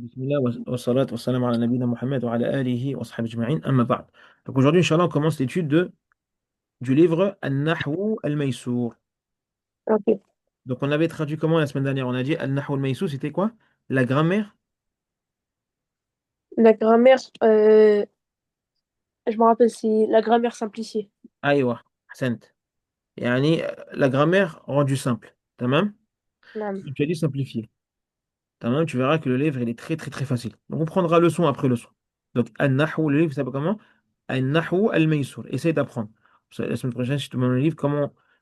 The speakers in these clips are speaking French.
Bismillah wa salat wa salam ala nabina Muhammad wa ala alihi wa sahbihi ajma'in, amma ba'd. Donc aujourd'hui, Inch'Allah, on commence l'étude du livre An-Nahwu al-Maysour. Ok. Donc on avait traduit comment la semaine dernière? On a dit An-Nahwu al-Maysour, c'était quoi? La grammaire? La grammaire, je me rappelle, c'est la grammaire simplifiée. Aïwa, ahsant. Yani, la grammaire rendue simple. Tamam? Naam. Tu as dit simplifié. Tamam, tu verras que le livre, il est très très très facile. Donc on prendra leçon après leçon. Donc An-Nahwu, le livre, il s'appelle comment? An-Nahwu al-Maysour. Essaye d'apprendre. La semaine prochaine, si tu te demandes le livre,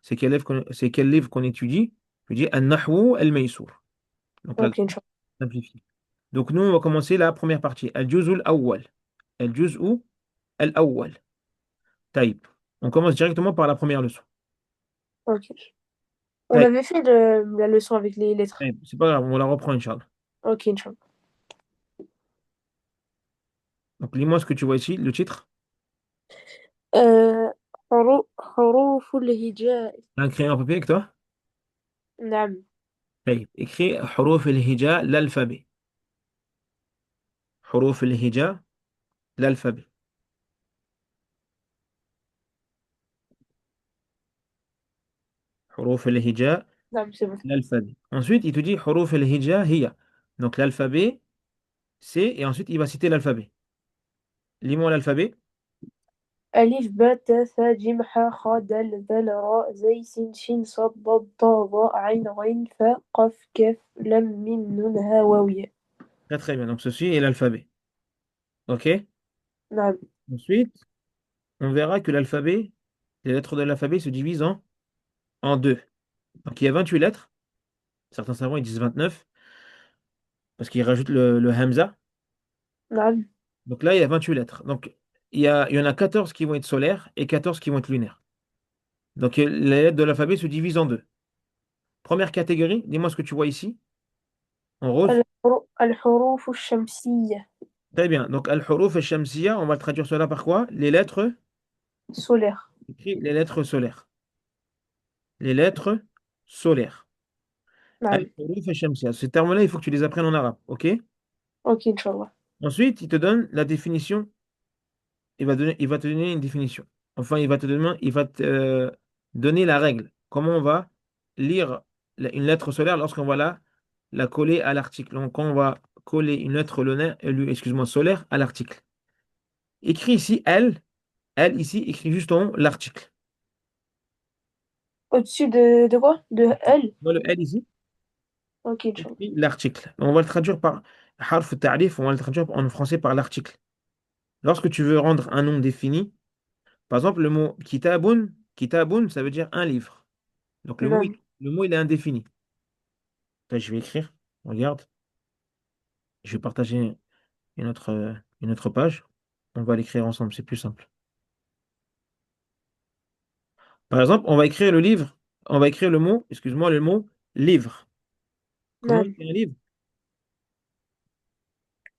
c'est quel livre qu'on étudie? Je dis An-Nahwu al-Maysour. Donc la Ok, Inch'Allah. simplifiée. Donc nous, on va commencer la première partie. Al-Juz'u al-Awwal. Al-Juz'u al-Awwal. Taïb. On commence directement par la première leçon. Ok. On Taïb. avait fait la leçon avec les lettres. Taïb. C'est pas grave, on la reprend, Inch'Allah. Ok, Inch'Allah. Donc lis-moi ce que tu vois ici, le titre. Euh, حروف الهجاء. T'as un crayon à papier avec toi? نعم. Taïb. Écris حروف الهجاء, l'alphabet. حروف الهجاء, l'alphabet. حروف الهجاء, نعم، c'est bon. l'alphabet. Ensuite, il te dit حروف الهجاء هي. Donc l'alphabet, c'est, et ensuite il va citer l'alphabet. Lis-moi l'alphabet. ألف باء تاء ثاء جيم حاء خاء دال ذال راء زي سين شين صاد ضاد طاء ظاء عين غين فاء قاف كاف لام ميم نون ها واو ياء. Très très bien. Donc ceci est l'alphabet. OK? نعم. Ensuite, on verra que l'alphabet, les lettres de l'alphabet se divisent en deux. Donc il y a 28 lettres. Certains savants ils disent 29 parce qu'ils rajoutent le hamza. نعم. Donc là, il y a 28 lettres. Donc il y en a 14 qui vont être solaires et 14 qui vont être lunaires. Donc les lettres de l'alphabet se divisent en deux. Première catégorie, dis-moi ce que tu vois ici, en rose. الحروف الشمسية. Très bien. Donc al-huruf al-shamsiya, on va le traduire cela par quoi? Les lettres, solaire. écrit les lettres solaires. Les lettres solaires. نعم. Al-huruf al-shamsiya. Ces termes-là, il faut que tu les apprennes en arabe. OK? Ok, Inch'Allah. Ensuite, il te donne la définition. Il va te donner une définition. Enfin, il va te donner la règle. Comment on va lire une lettre solaire lorsqu'on va la coller à l'article. Donc, quand on va coller une lettre lunaire, excuse-moi, solaire à l'article. Écrit ici elle ici, écrit juste en haut l'article. Au-dessus de quoi? De L? Dans le L ici, Ok, Inch'Allah. écrit l'article. On va le traduire par harf ta'rif, on va le traduire en français par l'article. Lorsque tu veux rendre un nom défini, par exemple, le mot kitabun, kitabun, ça veut dire un livre. Donc نعم. le mot il est indéfini. Là, je vais écrire, regarde, je vais partager une autre page. On va l'écrire ensemble, c'est plus simple. Par exemple, on va écrire le livre, on va écrire le mot, excuse-moi, le mot livre. Comment on نعم. écrit un livre?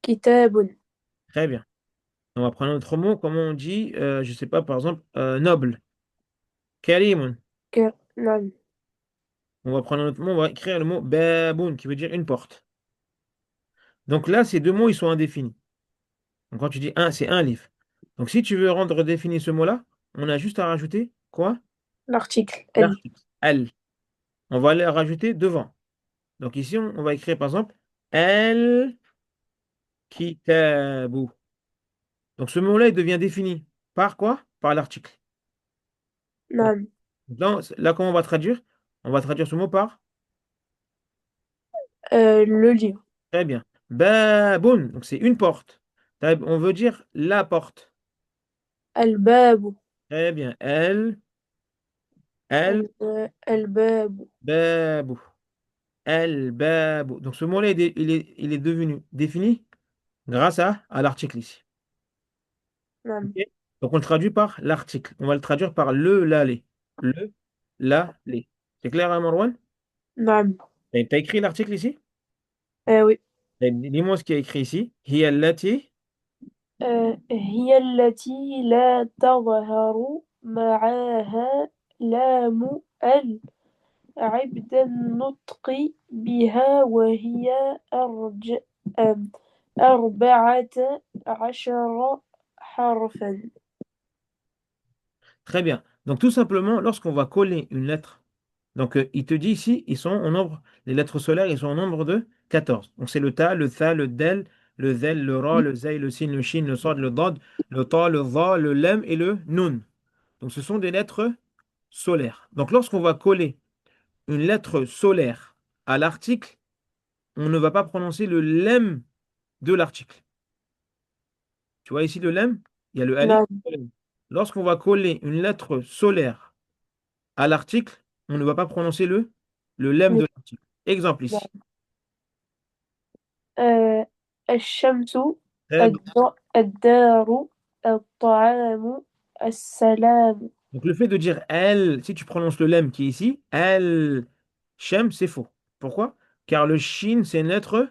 كتاب. Très bien. On va prendre un autre mot, comment on dit, je sais pas, par exemple, noble. Karimun. نعم. On va prendre un autre mot, on va écrire le mot baboun, qui veut dire une porte. Donc là, ces deux mots, ils sont indéfinis. Donc quand tu dis un, c'est un livre. Donc si tu veux rendre défini ce mot-là, on a juste à rajouter quoi? L'article L. L'article. Al. On va le rajouter devant. Donc ici, on va écrire par exemple al kitabu. Donc ce mot-là, il devient défini par quoi? Par l'article. Donc نعم. là, comment on va traduire? On va traduire ce mot par? Le livre. Très bien. Baboun. Donc c'est une porte. On veut dire la porte. الباب. Très bien. El, الباب. babu. El babu. Donc ce mot-là, il est devenu défini grâce à l'article ici. نعم. Ok. Donc on le traduit par l'article. On va le traduire par le, la, les. Le, la, les. C'est clair, hein, Marwan? نعم. T'as écrit l'article ici? Oui. Dis-moi ce qui est écrit ici. هي التي. هي التي لا تظهر معها لام عبد النطق بها وهي أربعة عشر حرفا. Très bien. Donc tout simplement, lorsqu'on va coller une lettre, donc il te dit ici, ils sont au nombre, les lettres solaires, ils sont au nombre de 14. Donc c'est le ta, le tha, le del, le zel, le ra, le zay, le sin, le shin, le sad, le dad, le ta, le va, le lem et le nun. Donc ce sont des lettres solaires. Donc lorsqu'on va coller une lettre solaire à l'article, on ne va pas prononcer le lem de l'article. Tu vois ici le lem, il y a le alif. نعم. Le lem. Lorsqu'on va coller une lettre solaire à l'article, on ne va pas prononcer le lemme de l'article. Exemple ici. نعم. آه الشمس، Très bien. الدار، الطعام، السلام. Donc le fait de dire elle, si tu prononces le lemme qui est ici, elle, shem, c'est faux. Pourquoi? Car le shin, c'est une lettre.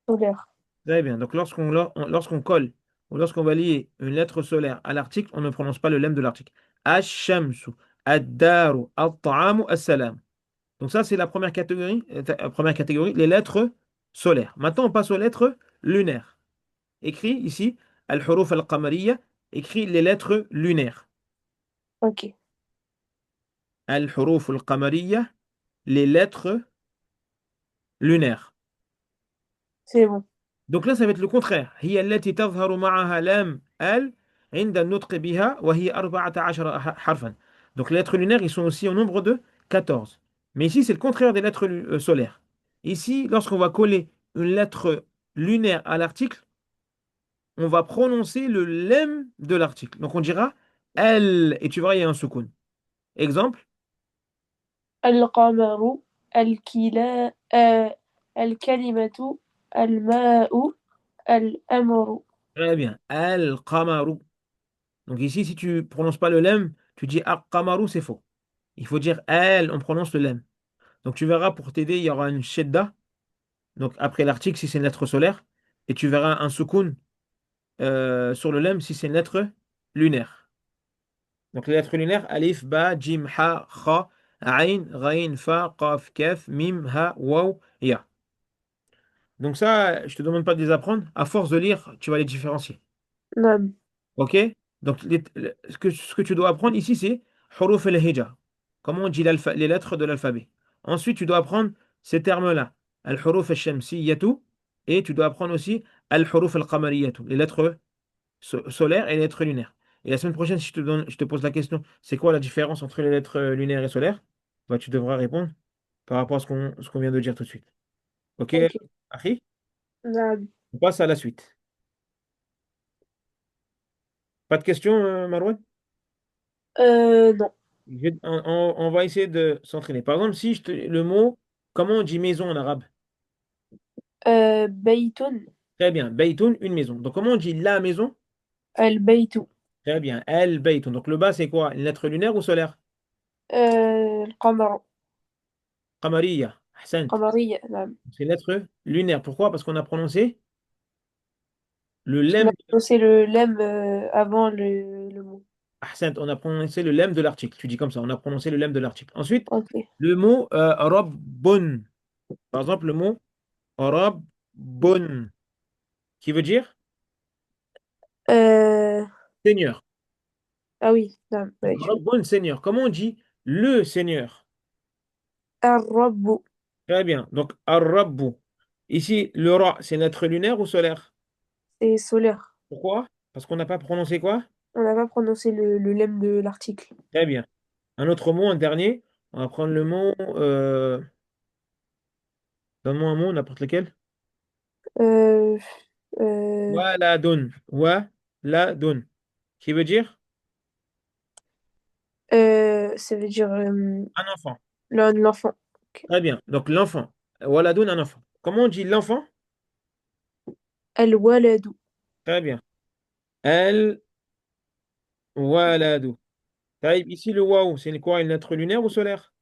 solaire. Très bien. Donc lorsqu'on colle ou lorsqu'on va lier une lettre solaire à l'article, on ne prononce pas le lemme de l'article. Ash-shamsu, ad-daru, at-ta'amu, as-salam. Donc ça, c'est la première catégorie, les lettres solaires. Maintenant, on passe aux lettres lunaires. Écrit ici, al-huruf al-qamariya, écrit les lettres lunaires. Ok, Al-huruf al-qamariya, les lettres lunaires. c'est bon. Donc là, ça va être le contraire. هي التي تظهر معها لام al عند النطق بها وهي 14 حرفا. Donc les lettres lunaires, ils sont aussi au nombre de 14. Mais ici, c'est le contraire des lettres solaires. Ici, lorsqu'on va coller une lettre lunaire à l'article, on va prononcer le lemme de l'article. Donc on dira elle, et tu verras, il y a un soukoun. Exemple, القمر، الكلمة، الماء، الأمر. très bien, al-qamaru. Donc ici, si tu prononces pas le lemme, tu dis al-qamaru, c'est faux. Il faut dire elle, on prononce le lemme. Donc tu verras, pour t'aider, il y aura une shedda, donc après l'article si c'est une lettre solaire, et tu verras un soukoun sur le lemme si c'est une lettre lunaire. Donc les lettres lunaires, alif, ba, jim, ha, kha, ayn, ghayn, fa, qaf, kaf, mim, ha, waw, ya. Donc ça, je te demande pas de les apprendre. À force de lire, tu vas les différencier. نعم. OK? Donc ce que tu dois apprendre ici, c'est huruf al-hija. Comment on dit les lettres de l'alphabet. Ensuite, tu dois apprendre ces termes-là. Al-huruf al-shamsiyyatu. Et tu dois apprendre aussi al-huruf al-qamariyatu. Les lettres solaires et les lettres lunaires. Et la semaine prochaine, si je te pose la question, c'est quoi la différence entre les lettres lunaires et solaires? Bah, tu devras répondre par rapport à ce qu'on vient de dire tout de suite. OK, Ok. Akhi? نعم. On passe à la suite. Pas de questions, Marouane? Non. On va essayer de s'entraîner. Par exemple, si le mot, comment on dit maison en arabe? بيت. Très bien. Baytun, une maison. Donc, comment on dit la maison? البيت. Très bien. El baytun. Donc, le bas, c'est quoi? Une lettre lunaire ou solaire? القمر. Qamariya. Ahsant. قمرية، نعم. C'est une lettre lunaire. Pourquoi? Parce qu'on a prononcé le Parce qu'on a lemme. prononcé le lemme avant le mot. Ahsant. On a prononcé le lemme de l'article. Tu dis comme ça. On a prononcé le lemme de l'article. Ensuite, Ok. le mot rabbun. Par exemple, le mot rabbun, qui veut dire Euh... Seigneur. Ah oui, نعم. Donc, ماشي. rabbun, Seigneur. Comment on dit le Seigneur? الرب. Très bien. Donc, ar-rabbu. Ici, le ra, c'est une lettre lunaire ou solaire? C'est solaire. Pourquoi? Parce qu'on n'a pas prononcé quoi? On n'a pas prononcé le lemme de l'article. Très bien. Un autre mot, un dernier. On va prendre le mot. Donne-moi un mot, n'importe lequel. Euh... Euh... Waladun. Waladun. Qui veut dire Ça veut dire un enfant. l'enfant. Ok. Très bien. Donc, l'enfant. Waladun, un enfant. Comment on dit l'enfant? الولد. Très bien. El waladu. Taïb, ici, le waouh, c'est quoi? Une lettre lunaire ou solaire?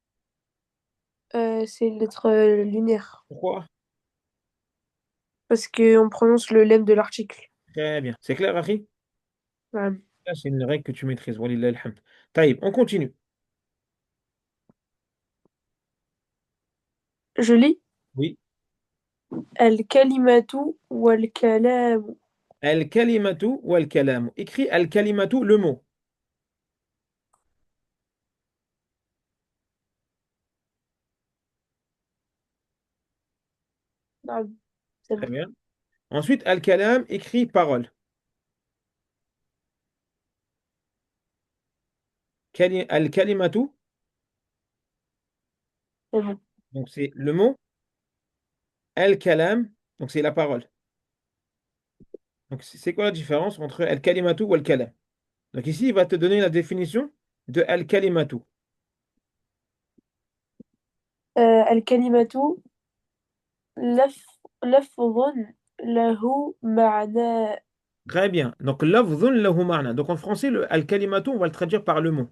C'est une lettre lunaire. Pourquoi? Parce qu'on prononce le lemme de l'article. Très bien. C'est clair, Akhi? Ouais. Là, c'est une règle que tu maîtrises. Walillah alhamd. Taïb, on continue. Je lis. Oui. الكلمة والكلام. Al-kalimatu wal-kalamu. Écris al-kalimatu, le mot. نعم. c'est Très bon. bien. Ensuite, al-kalam, écrit parole. Al-kalimatu, C'est bon. donc c'est le mot. Al-kalam, donc c'est la parole. Donc c'est quoi la différence entre al-kalimatu ou al-kalam? Donc ici, il va te donner la définition de al-kalimatu. الكلمة لفظ له معنى. Très bien. Donc lafzun lahu ma'na. Donc en français, le al-kalimatu, on va le traduire par le mot.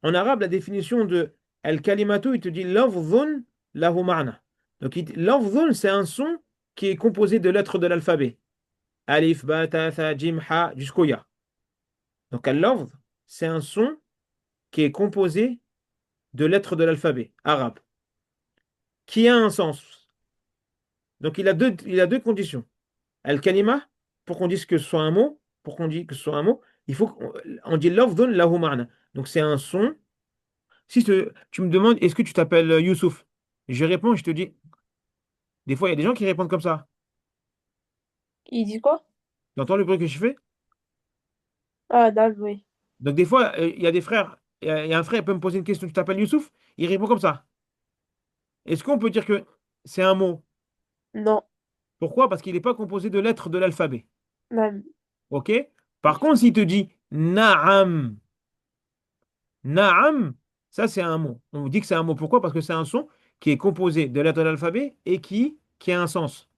En arabe, la définition de al-kalimatu, il te dit lafzun lahu ma'na. Donc lafzun, c'est un son qui est composé de lettres de l'alphabet. Alif, ba, ta, tha, jim, ha, jusqu'au ya. Donc al-lafz, c'est un son qui est composé de lettres de l'alphabet arabe, qui a un sens. Donc il a deux conditions. Al-kalima, pour qu'on dise que ce soit un mot, pour qu'on dise que ce soit un mot, il faut qu'on dit lafdhun lahu ma'na. Donc c'est un son. Si tu me demandes, est-ce que tu t'appelles Youssouf? Je réponds, je te dis, des fois il y a des gens qui répondent comme ça. Il dit quoi? Tu entends le bruit que je fais? Ah, نعم, oui. Donc des fois, il y a des frères, il y a un frère qui peut me poser une question, tu t'appelles Youssouf? Il répond comme ça. Est-ce qu'on peut dire que c'est un mot? Non. Pourquoi? Parce qu'il n'est pas composé de lettres de l'alphabet. نعم. OK? Par contre, s'il te dit Na'am, Na'am, ça c'est un mot. On vous dit que c'est un mot. Pourquoi? Parce que c'est un son qui est composé de lettres de l'alphabet et qui a un sens.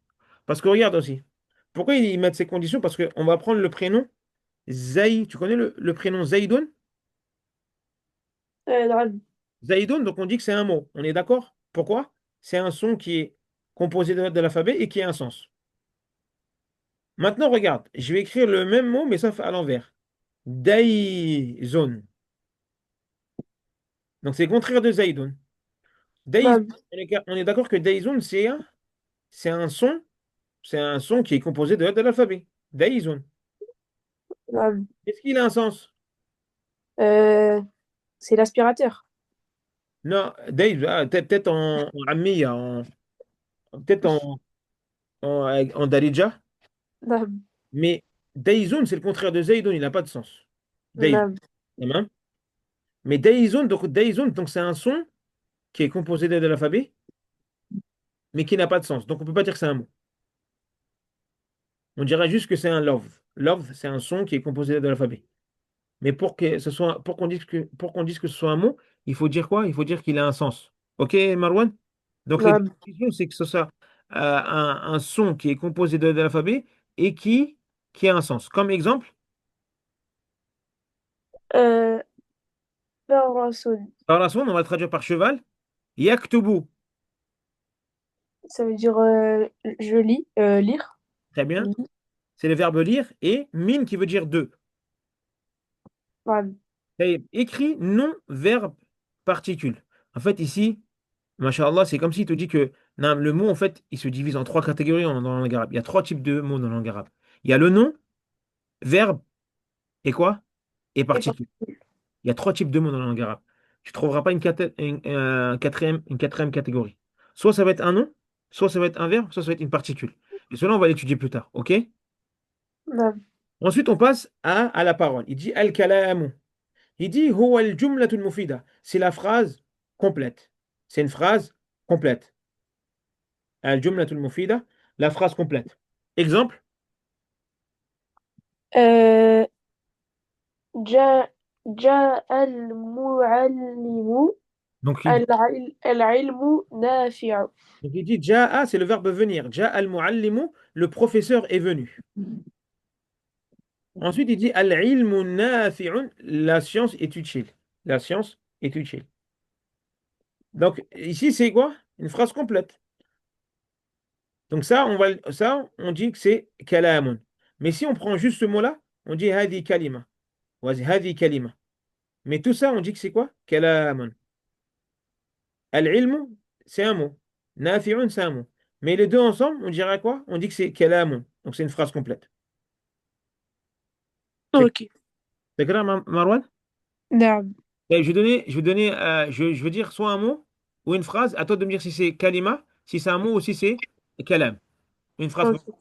Parce que regarde aussi. Pourquoi ils mettent ces conditions? Parce qu'on va prendre le prénom Zaï. Tu connais le prénom Zaïdoun? نعم. Zaïdoun, donc on dit que c'est un mot. On est d'accord? Pourquoi? C'est un son qui est composé de lettres de l'alphabet et qui a un sens. Maintenant, regarde. Je vais écrire le même mot, mais sauf à l'envers. Daïzone. Donc c'est le contraire de Zaïdoun. Daïs, نعم. on est d'accord que Daïsoun, c'est un son qui est composé de lettres de l'alphabet. Daïsoun. نعم. Est-ce qu'il a un sens? Euh, c'est l'aspirateur. Non, Daïs, peut-être en Ammiya, peut-être en Darija, نعم. mais Daïsoun, c'est le contraire de Zaïdoun, il n'a pas de sens. Daïsoun, نعم. tamam. Mais Daïsoun, donc c'est un son qui est composé de lettres de l'alphabet, mais qui n'a pas de sens. Donc on ne peut pas dire que c'est un mot. On dirait juste que c'est un love. Love, c'est un son qui est composé de lettres de l'alphabet. Mais pour qu'on dise que ce soit un mot, il faut dire quoi? Il faut dire qu'il a un sens. OK, Marwan? Donc, les نعم. définitions, c'est que ce soit un son qui est composé de l'alphabet et qui a un sens. Comme exemple, Euh, فرس. par la sonde, on va le traduire par cheval. Yaktubu, Ça veut dire je lis, lire. très bien. Lis. C'est le verbe lire. Et min qui veut dire deux. نعم. Et écrit non verbe particule. En fait, ici, Masha'Allah, c'est comme s'il te dit que non, le mot, en fait, il se divise en trois catégories dans la langue arabe. Il y a trois types de mots dans la langue arabe. Il y a le nom, verbe et quoi? Et Et particule. Il y a trois types de mots dans la langue arabe. Tu ne trouveras pas une quatrième catégorie. Soit ça va être un nom, soit ça va être un verbe, soit ça va être une particule. Et cela, on va l'étudier plus tard. OK? نعم. Ensuite, on passe à la parole. Il dit al-kalamu. Il dit huwa al-jumlatul mufida. C'est la phrase complète. C'est une phrase complète. Al-jumlatul mufida, la phrase complète. Exemple. آه، جاء المعلم. Donc العلم نافع. il dit Ja'a, c'est le verbe venir. Ja'a al-muallimu, le professeur est venu. Ensuite, il dit Al-ilmu nafi'un, la science est utile. La science est utile. Donc ici, c'est quoi? Une phrase complète. Donc ça, on dit que c'est kalamun. Mais si on prend juste ce mot-là, on dit hadi kalima. Vas-y, hadi kalima. Mais tout ça, on dit que c'est quoi? Kalamun. Al-ilmu, c'est un mot. Nafi'un, c'est un mot. Mais les deux ensemble, on dirait quoi? On dit que c'est kalamun. Donc c'est une phrase complète. C'est Ok. c'est clair, Marwan? نعم. Et je veux dire soit un mot ou une phrase. À toi de me dire si c'est kalima, si c'est un mot ou si c'est kalam. Une phrase. Ok.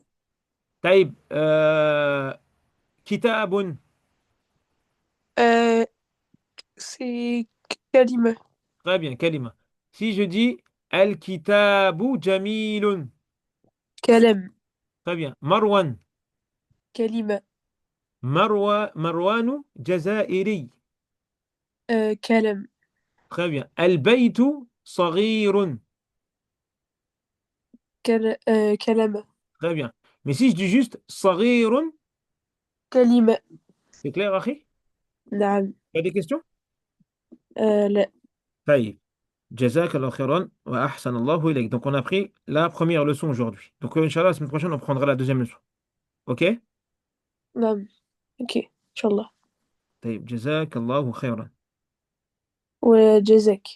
Taïb, kitabun. Euh, c'est كلمة. Très bien, kalima. Si je dis al-kitabu jamilun. كلام. Très bien. Marwan. كلمة. Marwanu jazairi. كلام. Très bien. Al-baytu saghirun. كلمة. Très bien. Mais si je dis juste saghirun, كلمة. c'est clair, Akhi? نعم. Tu as des questions? لا. Taïb. Jazakallah khairan wa ahsanallahu ilayk. Donc, on a pris la première leçon aujourd'hui. Donc, Inch'Allah, la semaine prochaine, on prendra la deuxième leçon. OK? نعم. Ok. إن شاء الله. Taïb. Jazakallahu khairan. وجزاك.